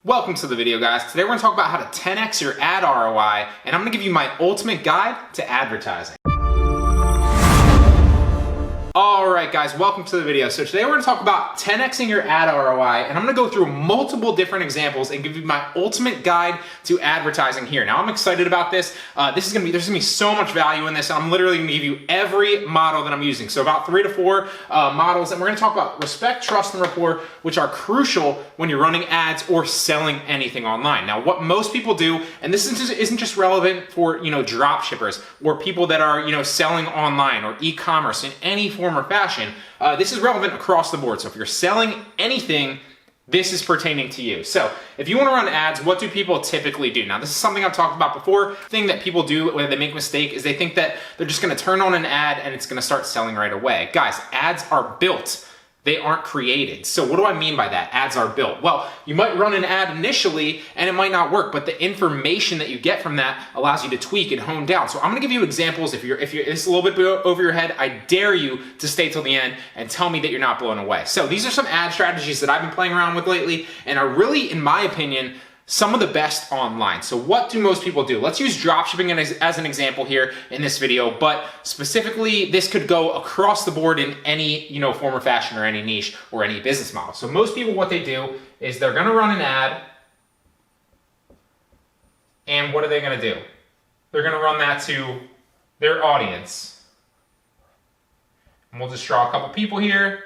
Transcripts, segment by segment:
Welcome to the video, guys. Today we're going to talk about how to 10x your ad ROI, and I'm going to give you my ultimate guide to advertising. Alright guys, welcome to the video. So today we're going to talk about 10xing your ad ROI, and I'm going to go through multiple different examples and give you my ultimate guide to advertising here. Now I'm excited about this. There's going to be so much value in this. I'm literally going to give you every model that I'm using. So about 3 to 4 models, and we're going to talk about respect, trust, and rapport, which are crucial when you're running ads or selling anything online. Now what most people do, and this isn't just relevant for drop shippers or people that are selling online or e-commerce in any form or fashion, this is relevant across the board. So if you're selling anything, this is pertaining to you. So if you want to run ads, what do people typically do? Now this is something I've talked about before. The thing that people do when they make a mistake is they think that they're just going to turn on an ad and it's going to start selling right away. Guys, ads are built. They aren't created. So what do I mean by that? Ads are built. Well, you might run an ad initially and it might not work, but the information that you get from that allows you to tweak and hone down. So I'm gonna give you examples. If it's a little bit over your head, I dare you to stay till the end and tell me that you're not blown away. So these are some ad strategies that I've been playing around with lately and are really, in my opinion, some of the best online. So what do most people do? Let's use dropshipping as an example here in this video, but specifically this could go across the board in any form or fashion or any niche or any business model. So most people, what they do is they're gonna run an ad, and what are they gonna do? They're gonna run that to their audience. And we'll just draw a couple people here.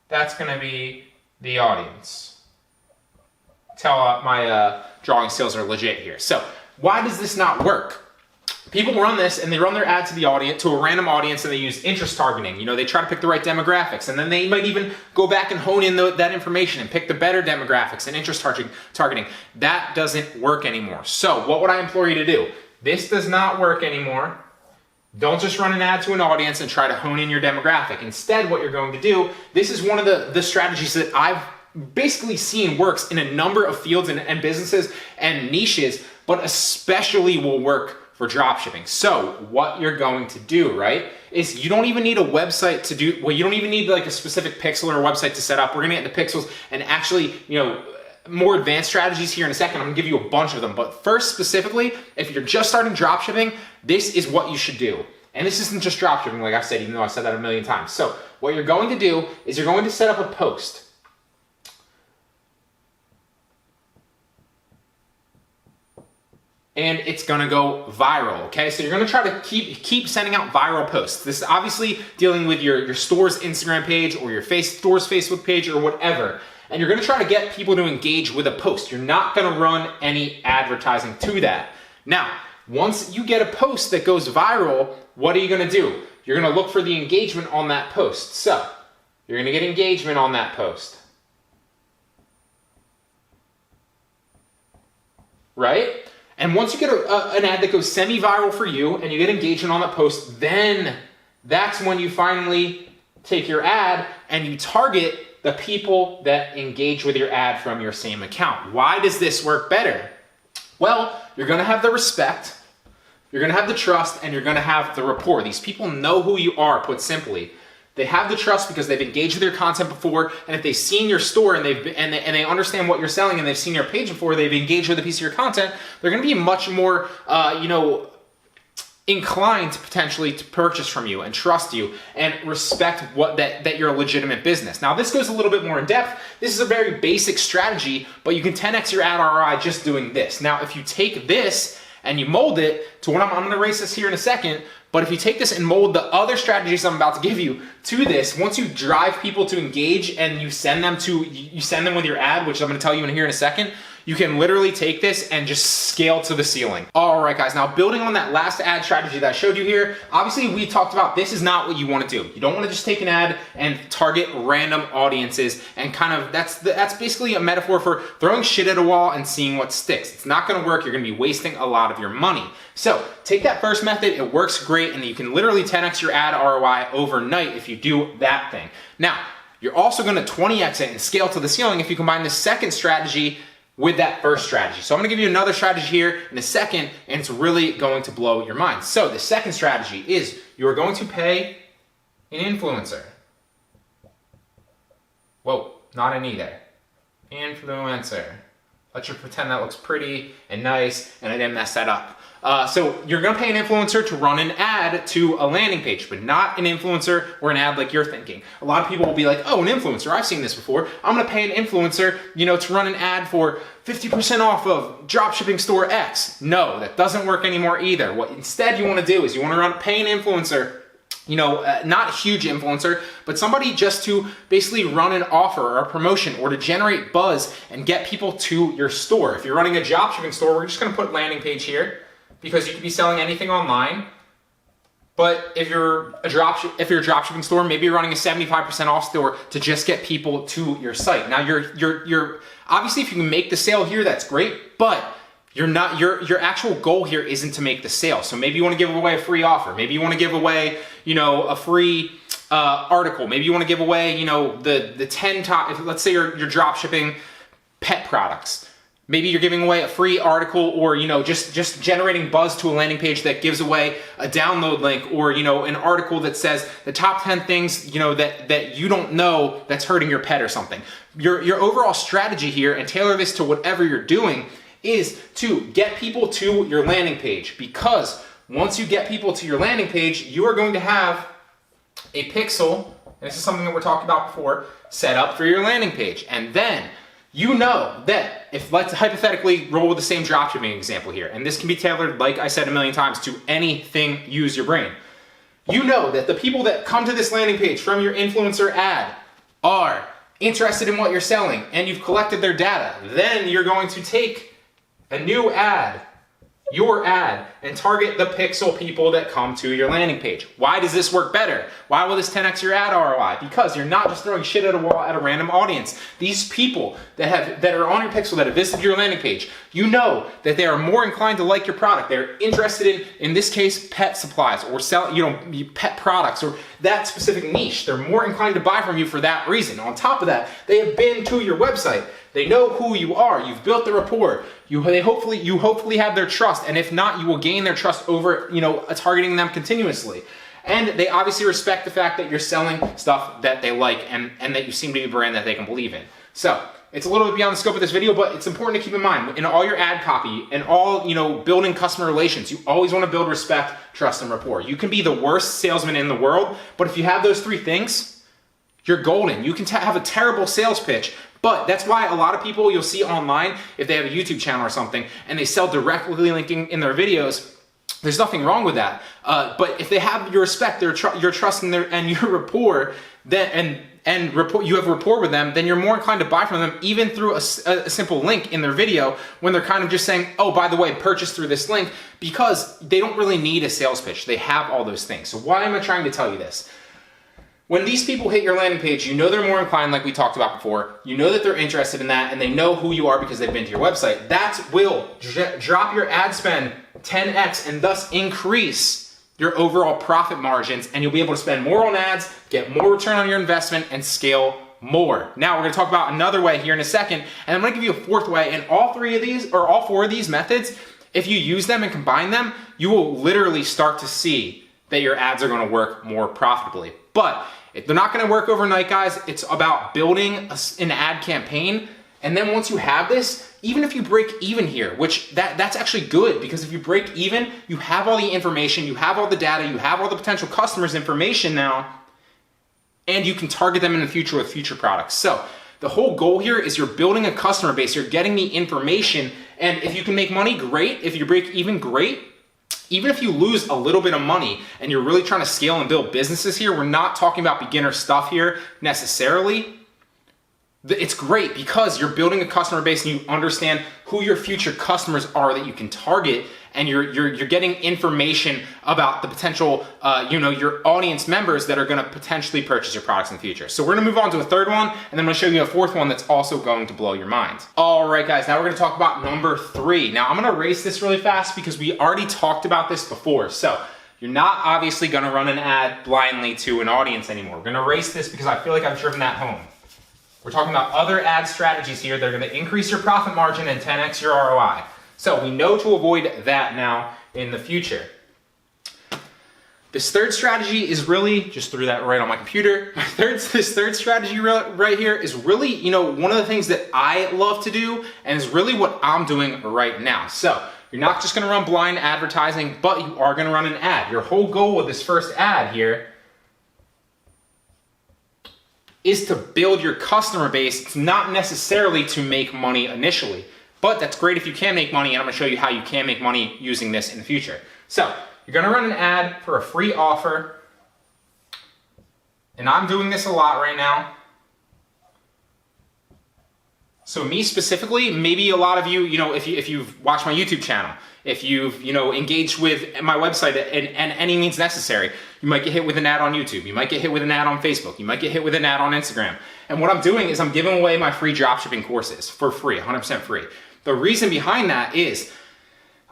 That's gonna be the audience. Tell my drawing skills are legit here. So why does this not work? People run this and they run their ad to the audience, to a random audience, and they use interest targeting. They try to pick the right demographics, and then they might even go back and hone in that information and pick the better demographics and interest targeting. That doesn't work anymore. So what would I implore you to do? This does not work anymore. Don't just run an ad to an audience and try to hone in your demographic. Instead, what you're going to do, this is one of the strategies that I've basically seen works in a number of fields and businesses and niches, but especially will work for dropshipping. So what you're going to do, right, is you don't even need a website to do, well, you don't even need like a specific pixel or a website to set up. We're gonna get the pixels and actually, more advanced strategies here in a second. I'm gonna give you a bunch of them, but first specifically, if you're just starting dropshipping, this is what you should do. And this isn't just dropshipping, like I've said, even though I've said that a million times. So what you're going to do is you're going to set up a post. And it's gonna go viral, okay? So you're gonna try to keep sending out viral posts. This is obviously dealing with your store's Instagram page or your store's Facebook page or whatever. And you're gonna try to get people to engage with a post. You're not gonna run any advertising to that. Now, once you get a post that goes viral, what are you gonna do? You're gonna look for the engagement on that post. So, you're gonna get engagement on that post. Right? And once you get an ad that goes semi-viral for you and you get engagement on that post, then that's when you finally take your ad and you target the people that engage with your ad from your same account. Why does this work better? Well, you're gonna have the respect, you're gonna have the trust, and you're gonna have the rapport. These people know who you are, put simply. They have the trust because they've engaged with your content before, and if they've seen your store and they understand what you're selling and they've seen your page before, they've engaged with a piece of your content, they're going to be much more, inclined to potentially to purchase from you and trust you and respect that you're a legitimate business. Now, this goes a little bit more in depth. This is a very basic strategy, but you can 10x your ad ROI just doing this. Now, if you take this and you mold it to what I'm going to erase this here in a second. But if you take this and mold the other strategies I'm about to give you to this, once you drive people to engage and you send them with your ad, which I'm gonna tell you here in a second, you can literally take this and just scale to the ceiling. All right, guys, now building on that last ad strategy that I showed you here, obviously we talked about this is not what you wanna do. You don't wanna just take an ad and target random audiences and that's basically a metaphor for throwing shit at a wall and seeing what sticks. It's not gonna work, you're gonna be wasting a lot of your money. So take that first method, it works great, and you can literally 10x your ad ROI overnight if you do that thing. Now, you're also gonna 20x it and scale to the ceiling if you combine the second strategy with that first strategy. So I'm gonna give you another strategy here in a second, and it's really going to blow your mind. So the second strategy is you are going to pay an influencer. Whoa, not an E there. Influencer. Let's just pretend that looks pretty and nice and I didn't mess that up. So you're gonna pay an influencer to run an ad to a landing page, but not an influencer or an ad like you're thinking. A lot of people will be like, oh, an influencer, I've seen this before. I'm gonna pay an influencer, to run an ad for 50% off of dropshipping store X. No, that doesn't work anymore either. What instead you wanna do is you wanna pay an influencer, not a huge influencer, but somebody just to basically run an offer or a promotion or to generate buzz and get people to your store. If you're running a dropshipping store, we're just gonna put landing page here because you could be selling anything online. But if you're a dropshipping store, maybe you're running a 75% off store to just get people to your site. Now you're obviously if you can make the sale here, that's great, but your actual goal here isn't to make the sale. So maybe you want to give away a free offer. Maybe you want to give away, a free article. Maybe you want to give away, the 10 top, let's say you're drop shipping pet products. Maybe you're giving away a free article or, just generating buzz to a landing page that gives away a download link or, an article that says the top 10 things, that you don't know that's hurting your pet or something. Your overall strategy here, and tailor this to whatever you're doing, is to get people to your landing page, because once you get people to your landing page, you are going to have a pixel, and this is something that we're talking about before, set up for your landing page. And then you know that if, let's hypothetically roll with the same dropshipping example here, and this can be tailored, like I said a million times, to anything, use your brain. You know that the people that come to this landing page from your influencer ad are interested in what you're selling, and you've collected their data. Then you're going to take a new ad, your ad, and target the pixel people that come to your landing page. Why does this work better? Why will this 10x your ad ROI? Because you're not just throwing shit at a wall at a random audience. These people that are on your pixel, that have visited your landing page, you know that they are more inclined to like your product. They're interested in this case, pet supplies or pet products or that specific niche. They're more inclined to buy from you for that reason. On top of that, they have been to your website. They know who you are. You've built the rapport. You hopefully have their trust, and if not, you will gain their trust over targeting them continuously. And they obviously respect the fact that you're selling stuff that they like and that you seem to be a brand that they can believe in. So it's a little bit beyond the scope of this video, but it's important to keep in mind in all your ad copy and all building customer relations, you always want to build respect, trust, and rapport. You can be the worst salesman in the world, but if you have those three things, you're golden. You can have a terrible sales pitch, but that's why a lot of people you'll see online, if they have a YouTube channel or something, and they sell directly linking in their videos, there's nothing wrong with that. But if they have your respect, your trust, and your rapport, then you have rapport with them, then you're more inclined to buy from them, even through a simple link in their video, when they're kind of just saying, oh, by the way, purchase through this link, because they don't really need a sales pitch. They have all those things. So why am I trying to tell you this? When these people hit your landing page, you know they're more inclined, like we talked about before. You know that they're interested in that, and they know who you are because they've been to your website. That will drop your ad spend 10x and thus increase your overall profit margins, and you'll be able to spend more on ads, get more return on your investment, and scale more. Now we're going to talk about another way here in a second, and I'm going to give you a fourth way. And all four of these methods, if you use them and combine them, you will literally start to see that your ads are going to work more profitably. But they're not going to work overnight, guys. It's about building an ad campaign. And then once you have this, even if you break even here, which that's actually good, because if you break even, you have all the information, you have all the data, you have all the potential customers' information now, and you can target them in the future with future products. So the whole goal here is you're building a customer base, you're getting the information, and if you can make money, great. If you break even, great. Even if you lose a little bit of money and you're really trying to scale and build businesses here, we're not talking about beginner stuff here necessarily. It's great because you're building a customer base and you understand who your future customers are that you can target, and you're getting information about the potential, your audience members that are going to potentially purchase your products in the future. So we're going to move on to a third one, and then I'm going to show you a fourth one that's also going to blow your mind. All right, guys, now we're going to talk about number 3. Now I'm going to erase this really fast because we already talked about this before. So you're not obviously going to run an ad blindly to an audience anymore. We're going to erase this because I feel like I've driven that home. We're talking about other ad strategies here that are going to increase your profit margin and 10x your ROI. So we know to avoid that now in the future. This third strategy is really, just threw that right on my computer. This third strategy right here is really, you know, one of the things that I love to do and is really what I'm doing right now. So you're not just gonna run blind advertising, but you are gonna run an ad. Your whole goal with this first ad here is to build your customer base. It's not necessarily to make money initially, but that's great if you can make money, and I'm gonna show you how you can make money using this in the future. So you're gonna run an ad for a free offer, and I'm doing this a lot right now. So me specifically, maybe a lot of you, you know, if you've watched my YouTube channel, if you've, you know, engaged with my website in any means necessary, you might get hit with an ad on YouTube, you might get hit with an ad on Facebook, you might get hit with an ad on Instagram. And what I'm doing is I'm giving away my free dropshipping courses for free, 100% free. The reason behind that is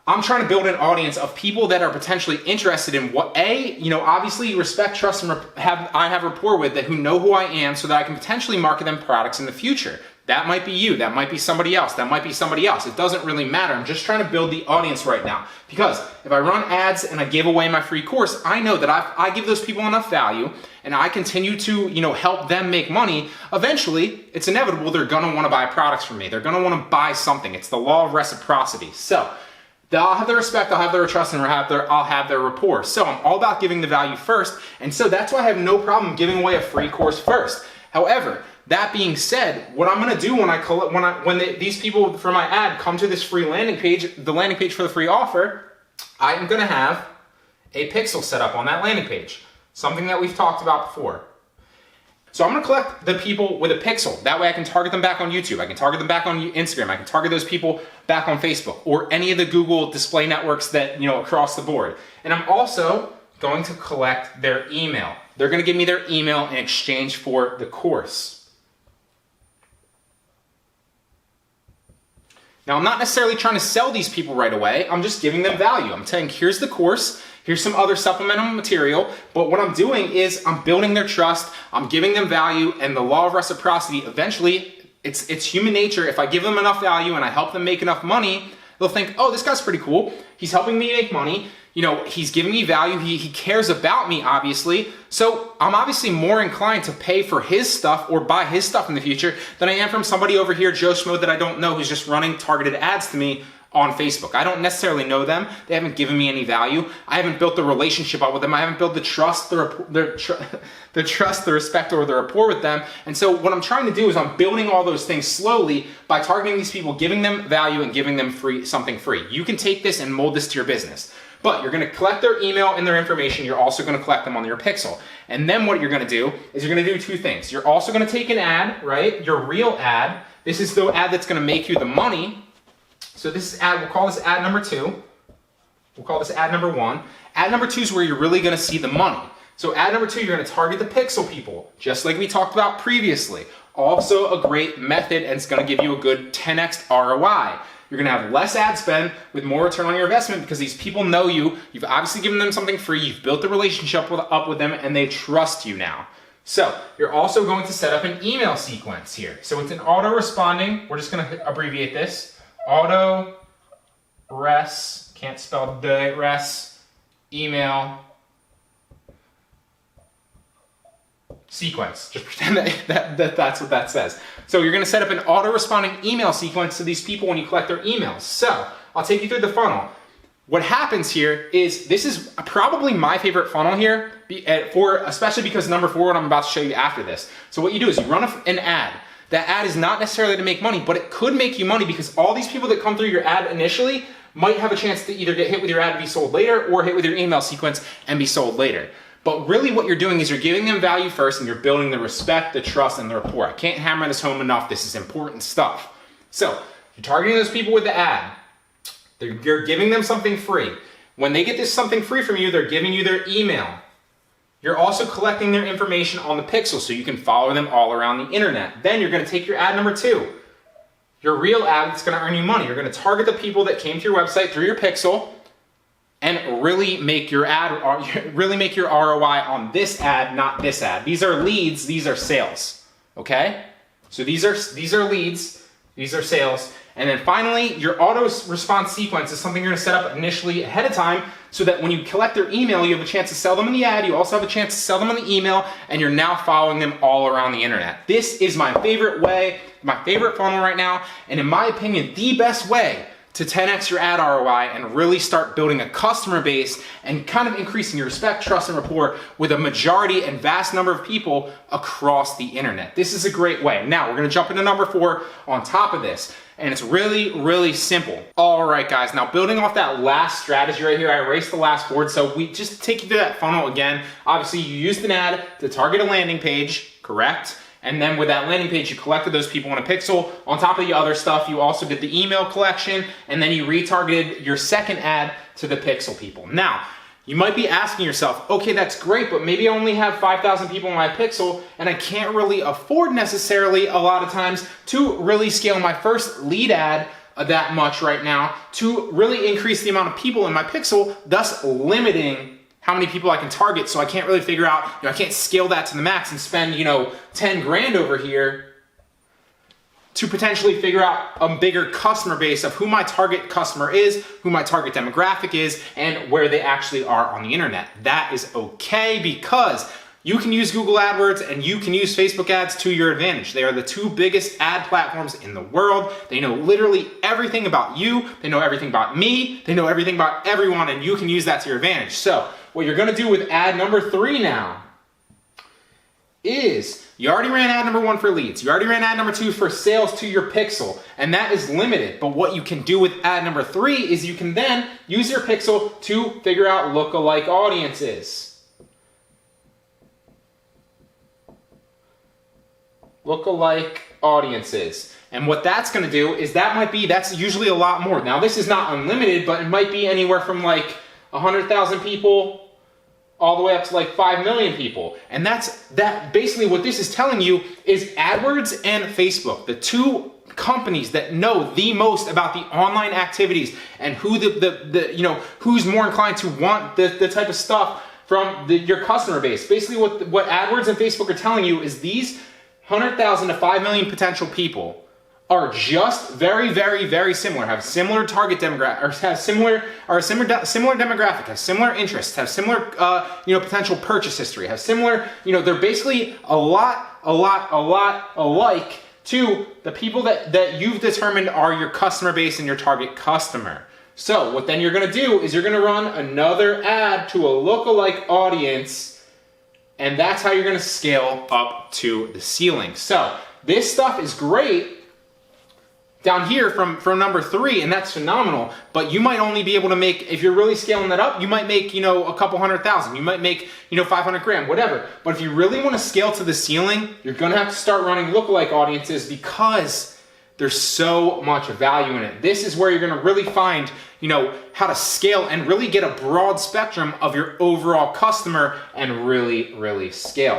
I'm trying to build an audience of people that are potentially interested in what, you know, obviously respect, trust, and I have rapport with, that who know who I am, so that I can potentially market them products in the future. That might be you, that might be somebody else, that might be somebody else. It doesn't really matter. I'm just trying to build the audience right now. Because if I run ads and I give away my free course, I know that I give those people enough value and I continue to, you know, help them make money. Eventually, it's inevitable they're gonna wanna buy products from me. They're gonna wanna buy something. It's the law of reciprocity. So I'll have their respect, I'll have their trust, and I'll have their rapport. So I'm all about giving the value first, and so that's why I have no problem giving away a free course first. However, that being said, what I'm gonna do when these people for my ad come to this free landing page, the landing page for the free offer, I am gonna have a pixel set up on that landing page, something that we've talked about before. So I'm gonna collect the people with a pixel. That way I can target them back on YouTube. I can target them back on Instagram. I can target those people back on Facebook or any of the Google display networks that, you know, across the board. And I'm also going to collect their email. They're gonna give me their email in exchange for the course. Now, I'm not necessarily trying to sell these people right away. I'm just giving them value. I'm saying, here's the course, here's some other supplemental material, but what I'm doing is I'm building their trust, I'm giving them value, and the law of reciprocity, eventually, it's human nature. If I give them enough value and I help them make enough money, they'll think, oh, this guy's pretty cool. He's helping me make money. You know, he's giving me value. He cares about me, obviously. So I'm obviously more inclined to pay for his stuff or buy his stuff in the future than I am from somebody over here, Joe Schmo, that I don't know, who's just running targeted ads to me on Facebook. I don't necessarily know them. They haven't given me any value. I haven't built the relationship up with them. I haven't built the trust, the trust, the respect, or the rapport with them. And so what I'm trying to do is I'm building all those things slowly by targeting these people, giving them value, and giving them something free. You can take this and mold this to your business. But you're gonna collect their email and their information. You're also gonna collect them on your pixel. And then what you're gonna do is you're gonna do two things. You're also gonna take an ad, right? Your real ad. This is the ad that's gonna make you the money. So this is ad, we'll call this ad number 2. We'll call this ad number 1. Ad number 2 is where you're really gonna see the money. So ad number 2, you're gonna target the pixel people, just like we talked about previously. Also a great method, and it's gonna give you a good 10x ROI. You're gonna have less ad spend with more return on your investment because these people know you. You've obviously given them something free. You've built the relationship up with them, and they trust you now. So you're also going to set up an email sequence here. So it's an auto-responding. We're just gonna abbreviate this. Auto-res, can't spell res, email sequence. Just pretend that's what that says. So you're gonna set up an auto-responding email sequence to these people when you collect their emails. So I'll take you through the funnel. What happens here is, this is probably my favorite funnel here, especially because number 4, what I'm about to show you after this. So what you do is you run an ad. That ad is not necessarily to make money, but it could make you money because all these people that come through your ad initially might have a chance to either get hit with your ad and be sold later, or hit with your email sequence and be sold later. But really what you're doing is you're giving them value first, and you're building the respect, the trust, and the rapport. I can't hammer this home enough. This is important stuff. So you're targeting those people with the ad. You're giving them something free. When they get this something free from you, they're giving you their email. You're also collecting their information on the pixel so you can follow them all around the internet. Then you're gonna take your ad number 2, your real ad that's gonna earn you money. You're gonna target the people that came to your website through your pixel and really make your ROI on this ad, not this ad. These are leads, these are sales, okay? So these are leads, these are sales, And then finally, your auto response sequence is something you're gonna set up initially ahead of time so that when you collect their email, you have a chance to sell them in the ad, you also have a chance to sell them in the email, and you're now following them all around the internet. This is my favorite way, my favorite funnel right now, and in my opinion, the best way to 10x your ad ROI and really start building a customer base and kind of increasing your respect, trust, and rapport with a majority and vast number of people across the internet. This is a great way. Now, we're gonna jump into number 4 on top of this, and it's really, really simple. All right, guys, now building off that last strategy right here, I erased the last board, so we just take you through that funnel again. Obviously, you used an ad to target a landing page, correct? And then with that landing page, you collected those people in a pixel. On top of the other stuff, you also did the email collection, and then you retargeted your second ad to the pixel people. Now, you might be asking yourself, okay, that's great, but maybe I only have 5,000 people in my pixel, and I can't really afford necessarily a lot of times to really scale my first lead ad that much right now to really increase the amount of people in my pixel, thus limiting how many people I can target, so I can't really figure out, I can't scale that to the max and spend, 10 grand over here to potentially figure out a bigger customer base of who my target customer is, who my target demographic is, and where they actually are on the internet. That is okay because you can use Google AdWords and you can use Facebook ads to your advantage. They are the 2 biggest ad platforms in the world. They know literally everything about you. They know everything about me. They know everything about everyone, and you can use that to your advantage. So what you're gonna do with ad number 3 now is you already ran ad number 1 for leads. You already ran ad number 2 for sales to your pixel, and that is limited. But what you can do with ad number 3 is you can then use your pixel to figure out lookalike audiences. Lookalike audiences. And what that's gonna do is that's usually a lot more. Now this is not unlimited, but it might be anywhere from like 100,000 people all the way up to like 5 million people. And basically what this is telling you is AdWords and Facebook, the 2 companies that know the most about the online activities and who who's more inclined to want the type of stuff from your customer base. Basically what AdWords and Facebook are telling you is these 100,000 to 5 million potential people are just very, very, very similar, have similar target demographic, or have similar demographic, have similar interests, have similar, potential purchase history, have similar, they're basically a lot alike to the people that you've determined are your customer base and your target customer. So what then you're gonna do is you're gonna run another ad to a lookalike audience, and that's how you're gonna scale up to the ceiling. So this stuff is great down here from number 3, and that's phenomenal, but you might only be able to make, if you're really scaling that up, you might make, a couple 100,000, you might make, 500 grand, whatever. But if you really wanna scale to the ceiling, you're gonna have to start running lookalike audiences because there's so much value in it. This is where you're gonna really find, how to scale and really get a broad spectrum of your overall customer and really, really scale.